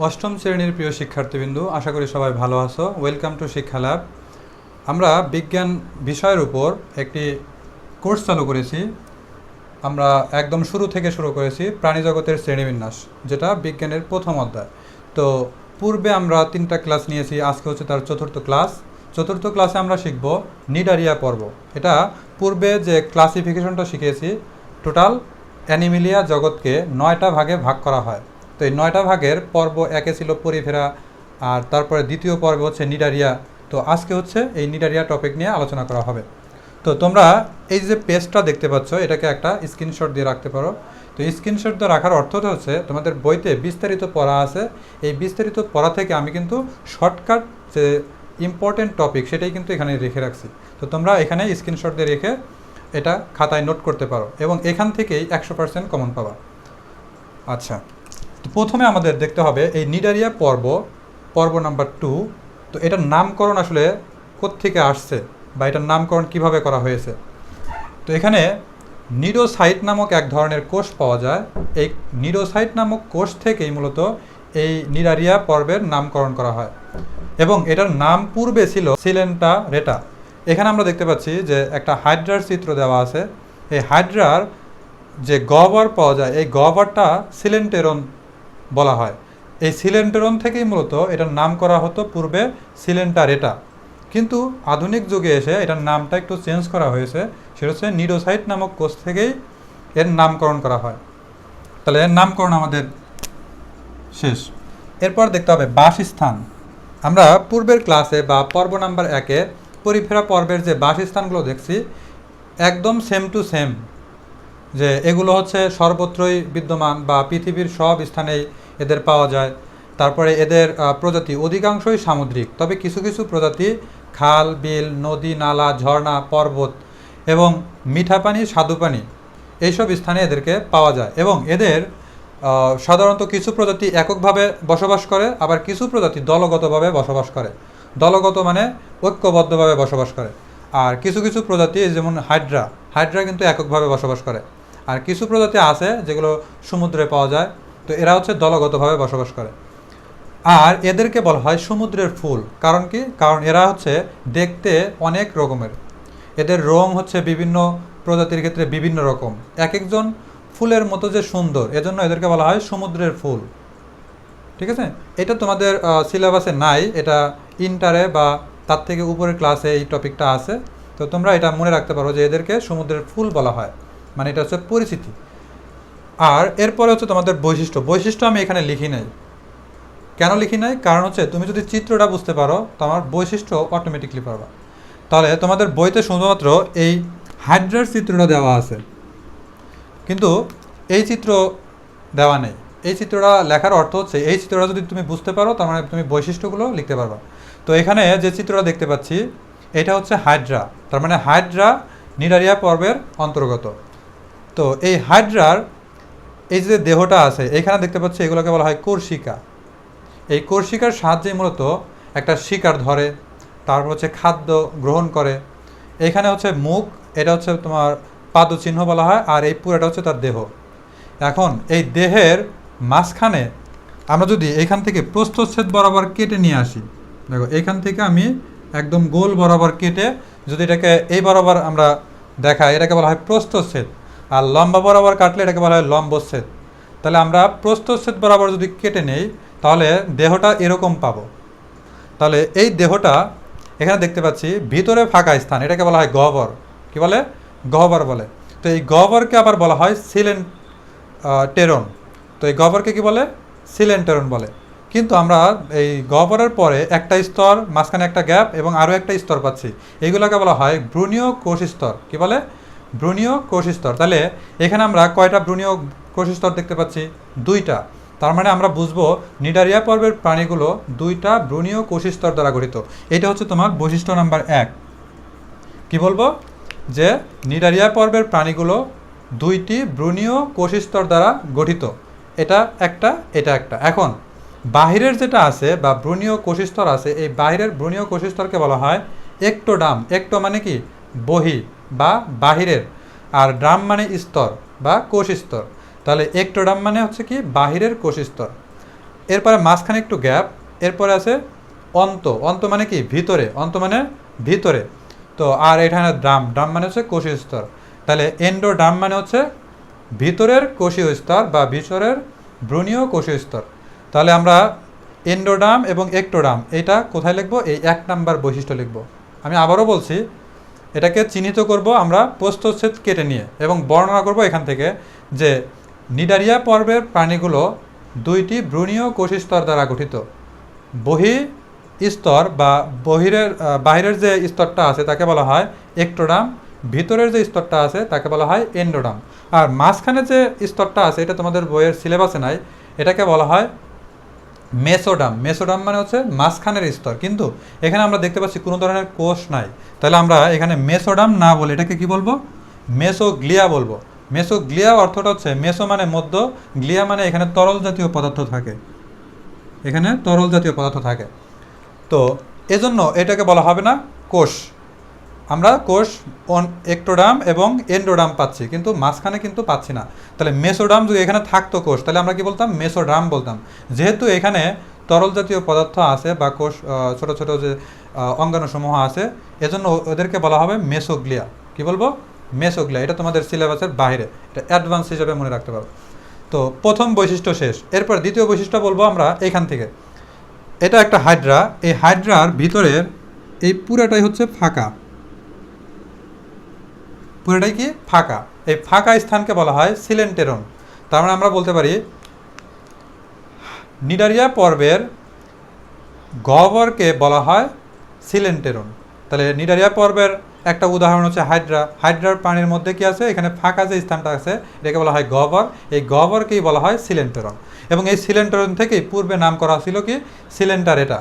অষ্টম শ্রেণীর প্রিয় শিক্ষার্থীবৃন্দু, আশা করি সবাই ভালো আছো। ওয়েলকাম টু শিক্ষা ল্যাব। আমরা বিজ্ঞান বিষয়ের উপর একটি কোর্স চালু করেছি। আমরা একদম শুরু থেকে শুরু করেছি প্রাণীজগতের শ্রেণীবিন্যাস, যেটা বিজ্ঞানের প্রথম অধ্যায়। তো পূর্বে আমরা 3টা ক্লাস নিয়েছি, আজকে হচ্ছে তার চতুর্থ ক্লাস। চতুর্থ ক্লাসে আমরা শিখব নিডারিয়া পর্ব। এটা পূর্বে যে ক্লাসিফিকেশনটা শিখেছি, টোটাল অ্যানিমেলিয়া জগৎকে 9টা ভাগে ভাগ করা হয়। তো এই 9টা ভাগের পর্ব একে ছিল পরিফেরা, আর তারপরে দ্বিতীয় পর্ব হচ্ছে নিডারিয়া। তো আজকে হচ্ছে এই নিডারিয়া টপিক নিয়ে আলোচনা করা হবে। তো তোমরা এই যে পেজটা দেখতে পাচ্ছ, এটাকে একটা স্ক্রিনশট দিয়ে রাখতে পারো। তো স্ক্রিনশট দিয়ে রাখার অর্থটা হচ্ছে তোমাদের বইতে বিস্তারিত পড়া আছে। এই বিস্তারিত পড়া থেকে আমি কিন্তু শর্টকাট যে ইম্পর্টেন্ট টপিক সেটাই কিন্তু এখানে রেখে রাখছি। তো তোমরা এখানে স্ক্রিনশট দিয়ে রেখে এটা খাতায় নোট করতে পারো এবং এখান থেকেই 100% কমন পাবা। আচ্ছা, তো প্রথমে আমাদের দেখতে হবে এই নিডারিয়া পর্ব নাম্বার 2। তো এটার নামকরণ আসলে কোত্থেকে আসছে বা এটার নামকরণ কিভাবে করা হয়েছে। তো এখানে নিডোসাইট নামক এক ধরনের কোষ পাওয়া যায়। এই নিডোসাইট নামক কোষ থেকেই মূলত এই নিডারিয়া পর্বের নামকরণ করা হয় এবং এটার নাম পূর্বে ছিল সিলেন্টা রেটা। এখানে আমরা দেখতে পাচ্ছি যে একটা হাইড্রার চিত্র দেওয়া আছে। এই হাইড্রার যে গহ্বর পাওয়া যায়, এই গহ্বরটা সিলেন্টেরন বলা হয়। এই সিলেন্টেরন থেকেই মূলত এটার নাম করা হতো পূর্বে সিলেন্টা রেটা, কিন্তু আধুনিক যুগে এসে এটার নামটা একটু চেঞ্জ করা হয়েছে। সেটা হচ্ছে নিডোসাইট নামক কোষ থেকেই এর নামকরণ করা হয়। তাহলে এর নামকরণ আমাদের শেষ। এরপর দেখতে হবে বাসস্থান। আমরা পূর্বের ক্লাসে বা পর্ব নাম্বার 1-এ পরিফেরা পর্বের যে বাসস্থানগুলো দেখছি, একদম সেম টু সেম, যে এগুলো হচ্ছে সর্বত্রই বিদ্যমান বা পৃথিবীর সব স্থানেই এদের পাওয়া যায়। তারপরে এদের প্রজাতি অধিকাংশই সামুদ্রিক, তবে কিছু কিছু প্রজাতি খাল, বিল, নদী, নালা, ঝর্ণা, পর্বত এবং মিঠা পানি, স্বাদু পানি এইসব স্থানে এদেরকে পাওয়া যায়। এবং এদের সাধারণত কিছু প্রজাতি এককভাবে বসবাস করে, আবার কিছু প্রজাতি দলগতভাবে বসবাস করে। দলগত মানে ঐক্যবদ্ধভাবে বসবাস করে। আর কিছু কিছু প্রজাতি যেমন হাইড্রা কিন্তু এককভাবে বসবাস করে। আর কিছু প্রজাতি আছে যেগুলো সমুদ্রে পাওয়া যায়, তো এরা হচ্ছে দলগতভাবে বসবাস করে। আর এদেরকে বলা হয় সমুদ্রের ফুল। কারণ কি? কারণ এরা হচ্ছে দেখতে অনেক রকমের। এদের রং হচ্ছে বিভিন্ন প্রজাতির ক্ষেত্রে বিভিন্ন রকম, এক একজন ফুলের মতো যে সুন্দর, এজন্য এদেরকে বলা হয় সমুদ্রের ফুল। ঠিক আছে, এটা তোমাদের সিলেবাসে নাই, এটা ইন্টারে বা তার থেকে উপরের ক্লাসে এই টপিকটা আছে। তো তোমরা এটা মনে রাখতে পারো যে এদেরকে সমুদ্রের ফুল বলা হয়, মানে এটা হচ্ছে পরিচিতি। আর এরপরে হচ্ছে তোমাদের বৈশিষ্ট্য আমি এখানে লিখি নাই। কেন লিখি নাই? কারণ হচ্ছে তুমি যদি চিত্রটা বুঝতে পারো, তোমার বৈশিষ্ট্য অটোমেটিকলি পারবা। তাহলে তোমাদের বইতে শুধুমাত্র এই হাইড্রার চিত্রটা দেওয়া আছে, কিন্তু এই চিত্র দেওয়া নেই। এই চিত্রটা লেখার অর্থ হচ্ছে এই চিত্রটা যদি তুমি বুঝতে পারো, তার মানে তুমি বৈশিষ্ট্যগুলো লিখতে পারবা। তো এখানে যে চিত্রটা দেখতে পাচ্ছি, এটা হচ্ছে হাইড্রা, তার মানে হাইড্রা নিডারিয়া পর্বের অন্তর্গত। তো এই হাইড্রার এই যে দেহটা আছে এখানে দেখতে পাচ্ছি, এগুলোকে বলা হয় কোর্সিকা। এই কোর্সিকার সাহায্যে মূলত একটা শিকার ধরে, তারপর হচ্ছে খাদ্য গ্রহণ করে। এখানে হচ্ছে মুখ, এটা হচ্ছে তোমার পাদচিহ্ন বলা হয়, আর এই পুরোটা হচ্ছে তার দেহ। এখন এই দেহের মাঝখানে আমরা যদি এখান থেকে প্রস্থচ্ছেদ বরাবর কেটে নিয়ে আসি, দেখো এখান থেকে আমি একদম গোল বরাবর কেটে যদি এটাকে এই বরাবর আমরা দেখাই, এটাকে বলা হয় প্রস্থচ্ছেদ। আর লম্বা বরাবর কাটলে এটাকে বলা হয় লম্বচ্ছেদ। তাহলে আমরা প্রস্থচ্ছেদ বরাবর যদি কেটে নেই, তাহলে দেহটা এরকম পাবো। তাহলে এই দেহটা এখানে দেখতে পাচ্ছি ভিতরে ফাঁকা স্থান, এটাকে বলা হয় গহ্বর। কি বলে? গহ্বর বলে। তো এই গহ্বরকে আবার বলা হয় টেরন। তো এই গহ্বরকে কি বলে? সিলেন্টেরন বলে। কিন্তু আমরা এই গহ্বরের পরে একটা স্তর, মাঝখানে একটা গ্যাপ এবং আরও একটা স্তর পাচ্ছি, এইগুলোকে বলা হয় ভ্রূণীয় কোষ স্তর। কি বলে? ভ্রূণীয় কোষ স্তর। তাহলে এখানে আমরা কয়টা ভ্রূণীয় কোষ স্তর দেখতে পাচ্ছি? 2টা। তার মানে আমরা বুঝবো নিডারিয়া পর্বের প্রাণীগুলো 2টা ভ্রূণীয় কোষ স্তর দ্বারা গঠিত। এটা হচ্ছে তোমার বৈশিষ্ট্য নাম্বার 1। কি বলবো? যে নিডারিয়া পর্বের প্রাণীগুলো 2টি ভ্রূণীয় কোষ স্তর দ্বারা গঠিত। এটা একটা। এখন বাহিরের যেটা আছে বা ভ্রূণীয় কোষ স্তর আছে, এই বাহিরের ভ্রূণীয় কোষ স্তরকে বলা হয় একটোডার্ম। একটো মানে কি? বহি বা বাহিরের, আর ডার্ম মানে স্তর বা কোষ স্তর। তাহলে একটোডার্ম মানে হচ্ছে কি? বাহিরের কোষ স্তর। এরপরে মাঝখানে একটু গ্যাপ, এরপরে আছে অন্ত। অন্ত মানে কি? ভিতরে। অন্ত মানে ভিতরে। তো আর এখানে ড্রাম। ড্রাম মানে হচ্ছে কোষীয় স্তর। তাহলে এন্ডোডার্ম মানে হচ্ছে ভিতরের কোষীয় স্তর বা ভিতরের ভ্রূণীয় কোষীয় স্তর। তাহলে আমরা এন্ডোডার্ম এবং একটোডার্ম এটা কোথায় লিখব? এই 1 নাম্বার বৈশিষ্ট্য লিখব। আমি আবারও বলছি, এটাকে চিহ্নিত করব আমরা প্রস্থচ্ছেদ কেটে নিয়ে এবং বর্ণনা করব এখান থেকে যে নিডারিয়া পর্বের প্রাণীগুলো 2টি ভ্রূণীয় কোষী স্তর দ্বারা গঠিত। বহি স্তর বা বাহিরের যে স্তরটা আছে তাকে বলা হয় একটোডার্ম, ভিতরের যে স্তরটা আছে তাকে বলা হয় এন্ডোডার্ম। আর মাঝখানে যে স্তরটা আছে এটা তোমাদের বইয়ের সিলেবাসে নাই, এটাকে বলা হয় মেসোডার্ম। মেসোডার্ম মানে হচ্ছে মাঝখানের স্তর, কিন্তু এখানে আমরা দেখতে পাচ্ছি কোনো ধরনের কোষ নাই। তাহলে আমরা এখানে মেসোডার্ম না বলে এটাকে কি বলবো? মেসোগ্লিয়া বলবো। মেসোগ্লিয়া অর্থটা হচ্ছে মেসো মানে মধ্য, গ্লিয়া মানে এখানে তরল জাতীয় পদার্থ থাকে, এখানে তরল জাতীয় পদার্থ থাকে। তো এজন্য এটাকে বলা হবে না কোষ। আমরা কোষ একটোডার্ম এবং এন্ডোডার্ম পাচ্ছি, কিন্তু মাঝখানে কিন্তু পাচ্ছি না। তাহলে মেসোডার্ম যদি এখানে থাকতো কোষ, তাহলে আমরা কি বলতাম? মেসোডার্ম বলতাম। যেহেতু এখানে তরল জাতীয় পদার্থ আছে বা কোষ ছোট ছোট যে অঙ্গাণুসমূহ আছে, এজন্য ওদেরকে বলা হবে মেসোগ্লিয়া। কি বলবো? মেসোগ্লিয়া। এটা তোমাদের সিলেবাসের বাইরে, এটা অ্যাডভান্স হিসেবে মনে রাখতে পারো। তো প্রথম বৈশিষ্ট্য শেষ। এরপর দ্বিতীয় বৈশিষ্ট্য বলবো আমরা এইখান থেকে। এটা একটা হাইড্রা। এই হাইড্রার ভিতরের এই পুরাটাই হচ্ছে ফাঁকা, পুরোটাই কি? ফাঁকা। এই ফাঁকা স্থানকে বলা হয় সিলেন্টেরন। তার মানে আমরা বলতে পারি নিডারিয়া পর্বের গহ্বরকে বলা হয় সিলেন্টেরন। তাহলে নিডারিয়া পর্বের একটা উদাহরণ হচ্ছে হাইড্রা। হাইড্রার প্রাণীর মধ্যে কি আছে? এখানে ফাঁকা যে স্থানটা আছে এটাকে বলা হয় গহ্বর। এই গহ্বরকেই বলা হয় সিলেন্টেরন। এবং এই সিলেন্টেরন থেকেই পূর্বে নাম করা ছিল কি? সিলেন্টারেটা।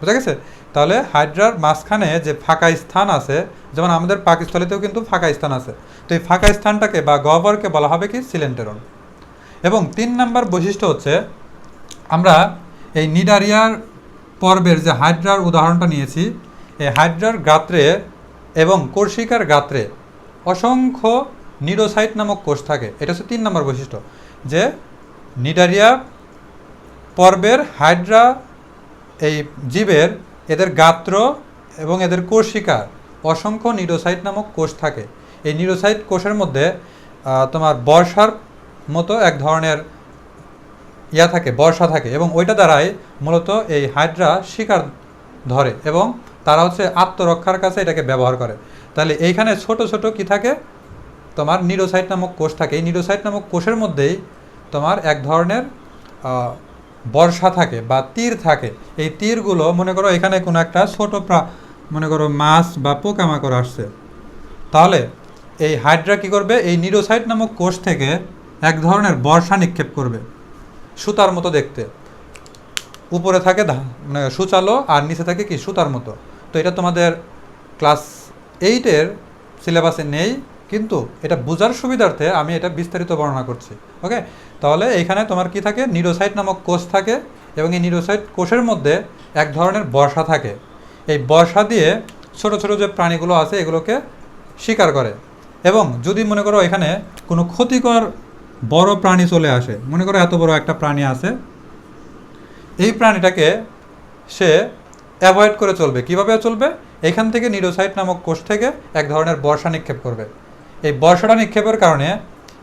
বুঝা গেছে? তাহলে হাইড্রার মাঝখানে যে ফাঁকা স্থান আছে, যেমন আমাদের পাকস্থলীতেও কিন্তু ফাঁকা স্থান আছে, তো এই ফাঁকা স্থানটাকে বা গহ্বরকে বলা হবে কি? সিলেন্টেরন। এবং 3 নাম্বার বৈশিষ্ট্য হচ্ছে, আমরা এই নিডারিয়ার পর্বের যে হাইড্রার উদাহরণটা নিয়েছি, এই হাইড্রার গাত্রে এবং কোর্সিকার গাত্রে অসংখ্য নিডোসাইট নামক কোষ থাকে। এটা হচ্ছে 3 নাম্বার বৈশিষ্ট্য, যে নিডারিয়া পর্বের হাইড্রা এই জীবের এদের গাত্র এবং এদের কোষিকার অসংখ্য নিডোসাইট নামক কোষ থাকে। এই নিডোসাইট কোষের মধ্যে তোমার বর্ষার মতো এক ধরনের থাকে, বর্ষা থাকে, এবং ওইটা দ্বারাই মূলত এই হাইড্রা শিকার ধরে এবং তারা হচ্ছে আত্মরক্ষার কাছে এটাকে ব্যবহার করে। তাহলে এইখানে ছোট ছোট কি থাকে? তোমার নিডোসাইট নামক কোষ থাকে। এই নিডোসাইট নামক কোষের মধ্যেই তোমার এক ধরনের বর্ষা থাকে বা তীর থাকে। এই তীরগুলো মনে করো এখানে কোনো একটা ছোট মনে করো মাছ বা পোকামাকড় আসছে, তাহলে এই হাইড্রা কী করবে? এই নিডোসাইট নামক কোষ থেকে এক ধরনের বর্ষা নিক্ষেপ করবে, সুতার মতো দেখতে। উপরে থাকে মানে সুচালো, আর নিচে থাকে কি? সুতার মতো। তো এটা তোমাদের ক্লাস 8-এর সিলেবাসে নেই, কিন্তু এটা বোঝার সুবিধার্থে আমি এটা বিস্তারিত বর্ণনা করছি। ওকে, তাহলে এইখানে তোমার কি থাকে? নিডোসাইট নামক কোষ থাকে, এবং এই নিডোসাইট কোষের মধ্যে এক ধরনের বর্ষা থাকে। এই বর্ষা দিয়ে ছোট ছোট যে প্রাণীগুলো আছে এগুলোকে শিকার করে। এবং যদি মনে করো এখানে কোনো ক্ষতিকর বড় প্রাণী চলে আসে, মনে করো এত বড় একটা প্রাণী আছে, এই প্রাণীটাকে সে অ্যাভয়েড করে চলবে। কিভাবে চলবে? এখান থেকে নিডোসাইট নামক কোষ থেকে এক ধরনের বর্ষা নিক্ষেপ করবে। এই বর্ষাটা নিক্ষেপের কারণে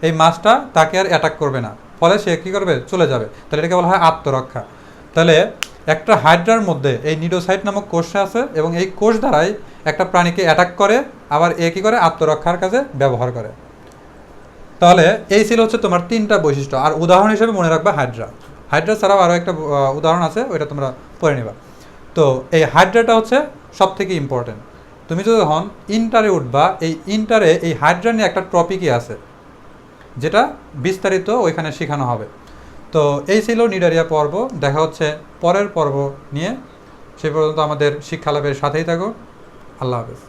এই মাছটা তাকে আর অ্যাটাক করবে না, ফলে সে কী করবে? চলে যাবে। তাহলে এটাকে বলা হয় আত্মরক্ষা। তাহলে একটা হাইড্রার মধ্যে এই নিডোসাইট নামক কোষ আছে, এবং এই কোষ দ্বারাই একটা প্রাণীকে অ্যাটাক করে, আবার এ কী করে? আত্মরক্ষার কাজে ব্যবহার করে। তাহলে এই ছিল হচ্ছে তোমার 3টা বৈশিষ্ট্য। আর উদাহরণ হিসেবে মনে রাখবা হাইড্রা। হাইড্রা ছাড়াও আরও একটা উদাহরণ আছে, ওইটা তোমরা পড়ে নেবা। তো এই হাইড্রাটা হচ্ছে সব থেকে ইম্পর্টেন্ট। তুমি যখন ইন্টারে উঠবা, এই ইন্টারে এই হাইড্রা নিয়ে একটা টপিকই আছে, যেটা বিস্তারিত ওইখানে শেখানো হবে। তো এই ছিল নিডারিয়া পর্ব। দেখা হচ্ছে পরের পর্ব নিয়ে। সেই পর্যন্ত আমাদের শিক্ষালাভের সাথেই থাকো। আল্লাহ হাফেজ।